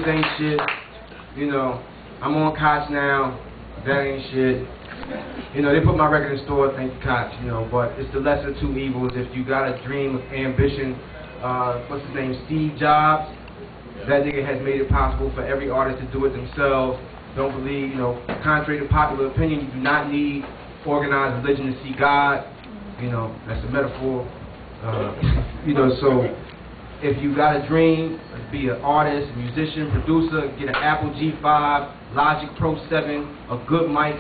ain't shit. You know, I'm on Koch now. That ain't shit. You know, they put my record in store, thank you, Koch, you know, but it's the lesser two evils. If you got a dream of ambition, what's his name, Steve Jobs, that nigga has made it possible for every artist to do it themselves. Don't believe, you know, contrary to popular opinion, you do not need organized religion to see God. You know, that's a metaphor. You know, so if you got a dream, be an artist, musician, producer, get an Apple G5, Logic Pro 7, a good mic,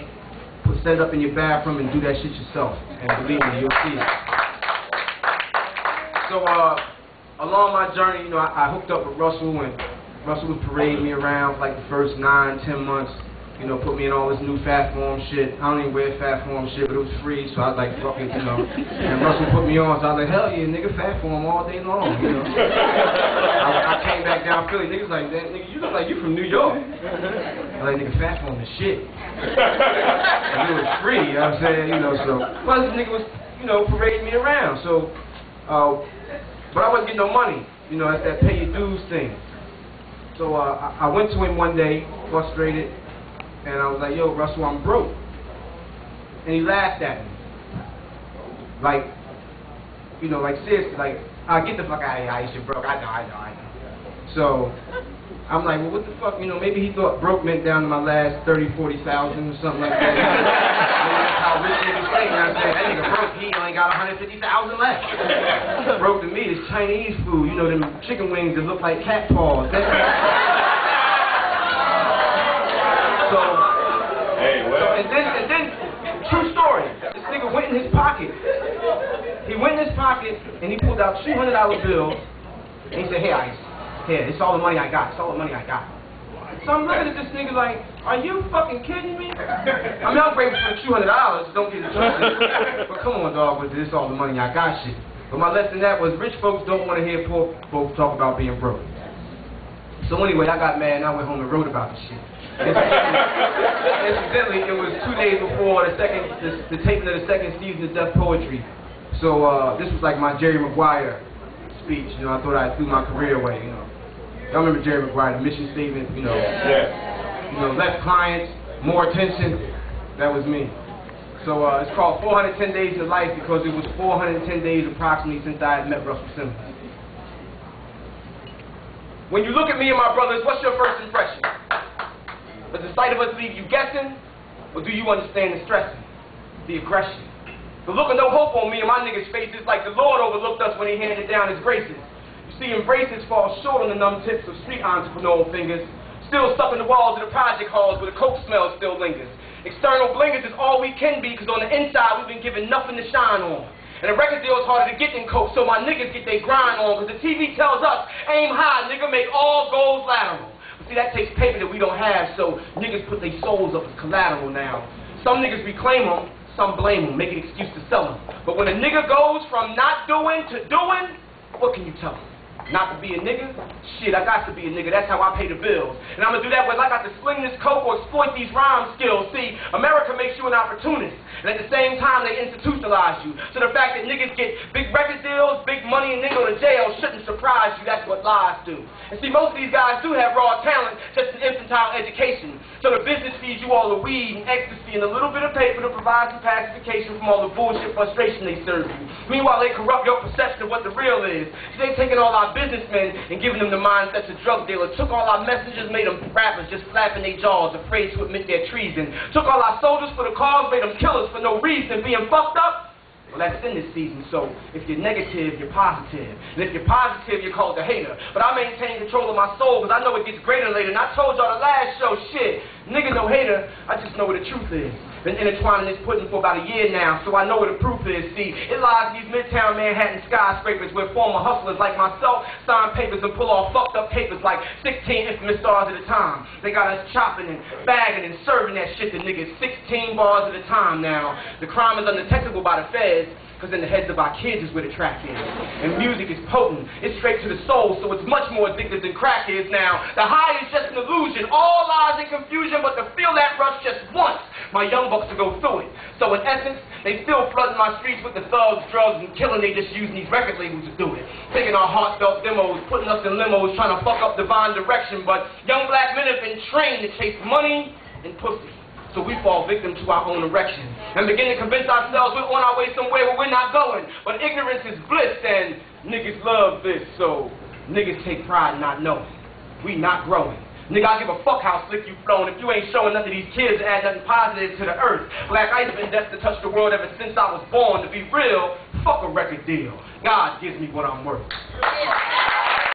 set it up in your bathroom and do that shit yourself. And believe me, you'll see it. So, along my journey, you know, I hooked up with Russell, and Russell was parading me around for like the first 9-10 months. You know, put me in all this new fat form shit. I don't even wear fat form shit, but it was free, so I was like, fuck it, you know. And Russell put me on, so I was like, hell yeah, nigga, fat form all day long, you know. I came back down Philly, niggas like, nigga, you look like you from New York. I was like, nigga, fat form is shit. And it was free, you know what I'm saying, you know, so. Plus, this nigga was, you know, parading me around, so, but I wasn't getting no money, you know, that's that pay your dues thing. So, I went to him one day, frustrated, and I was like, yo, Russell, I'm broke. And he laughed at me. Like, you know, like seriously, like, I'll get the fuck out of here, I ain't shit broke. I know. So, I'm like, well, what the fuck, you know, maybe he thought broke meant down to my last 30, 40,000 or something like that. Maybe that's how rich niggas think. And I said, that nigga broke, he only got 150,000 left. Broke to me is Chinese food, you know, them chicken wings that look like cat paws. And then, true story, this nigga went in his pocket. He went in his pocket and he pulled out $200 bills and he said, hey, Ice, here, it's all the money I got, it's all the money I got. So I'm looking at this nigga like, are you fucking kidding me? I mean, I'm grateful for the $200, don't get it twisted. But come on, dog, with this all the money I got shit. But my lesson in that was rich folks don't want to hear poor folks talk about being broke. So anyway, I got mad and I went home and wrote about the shit. Incidentally, it was 2 days before the taping of the second season of Deaf Poetry. So this was like my Jerry Maguire speech. You know, I thought I'd threw my career away. You know, y'all remember Jerry Maguire, the mission statement. You know, you know, less clients, more attention. That was me. So it's called 410 Days of Life because it was 410 days approximately since I had met Russell Simmons. When you look at me and my brothers, what's your first impression? Does the sight of us leave you guessing, or do you understand the stressing, the aggression? The look of no hope on me and my niggas' faces like the Lord overlooked us when he handed down his graces. You see, embraces fall short on the numb tips of street entrepreneurial fingers, still stuck in the walls of the project halls where the coke smell still lingers. External blingers is all we can be, because on the inside we've been given nothing to shine on. And the record deal is harder to get than coke, so my niggas get their grind on, because the TV tells us, aim high, nigga, make all goals lateral. See, that takes paper that we don't have, so niggas put their souls up as collateral now. Some niggas reclaim them, some blame them, make an excuse to sell them. But when a nigga goes from not doing to doing, what can you tell him? Not to be a nigga? Shit, I got to be a nigga. That's how I pay the bills. And I'm going to do that whether I got to sling this coke or exploit these rhyme skills. See, America makes you an opportunist. And at the same time, they institutionalize you. So the fact that niggas get big record deals, big money, and then go to jail shouldn't surprise you. That's what lies do. And see, most of these guys do have raw talent, just an infantile education. So the business feeds you all the weed and ecstasy and a little bit of paper to provide some pacification from all the bullshit frustration they serve you. Meanwhile, they corrupt your perception of what the real is. So they taking all our businessmen and giving them the mindsets of drug dealers. Took all our messengers, made them rappers, just flapping their jaws, afraid to admit their treason. Took all our soldiers for the cause, made them killers for no reason. Being fucked up? Well, that's in this season, so if you're negative, you're positive. And if you're positive, you're called a hater. But I maintain control of my soul, because I know it gets greater later. And I told y'all the last show, shit, nigga no hater, I just know what the truth is. Been intertwining this pudding for about a year now, so I know what the proof is. See, it lies in these midtown Manhattan skyscrapers where former hustlers like myself sign papers and pull off fucked up papers like 16 infamous stars at a time. They got us chopping and bagging and serving that shit to niggas 16 bars at a time now. The crime is undetectable by the feds. Because in the heads of our kids is where the track is. And music is potent. It's straight to the soul, so it's much more addictive than crack is now. The high is just an illusion. All lies and confusion, but to feel that rush just once, my young bucks to go through it. So in essence, they still flooding my streets with the thugs, drugs, and killing. They just using these record labels to do it. Taking our heartfelt demos, putting us in limos, trying to fuck up divine direction. But young black men have been trained to chase money and pussy. So we fall victim to our own erection and begin to convince ourselves we're on our way somewhere where we're not going. But ignorance is bliss, and niggas love this, so niggas take pride in not knowing. We not growing. Nigga, I give a fuck how slick you flowing if you ain't showing none of these kids that add nothing positive to the earth. Black ice been destined to touch the world ever since I was born. To be real, fuck a record deal. God gives me what I'm worth.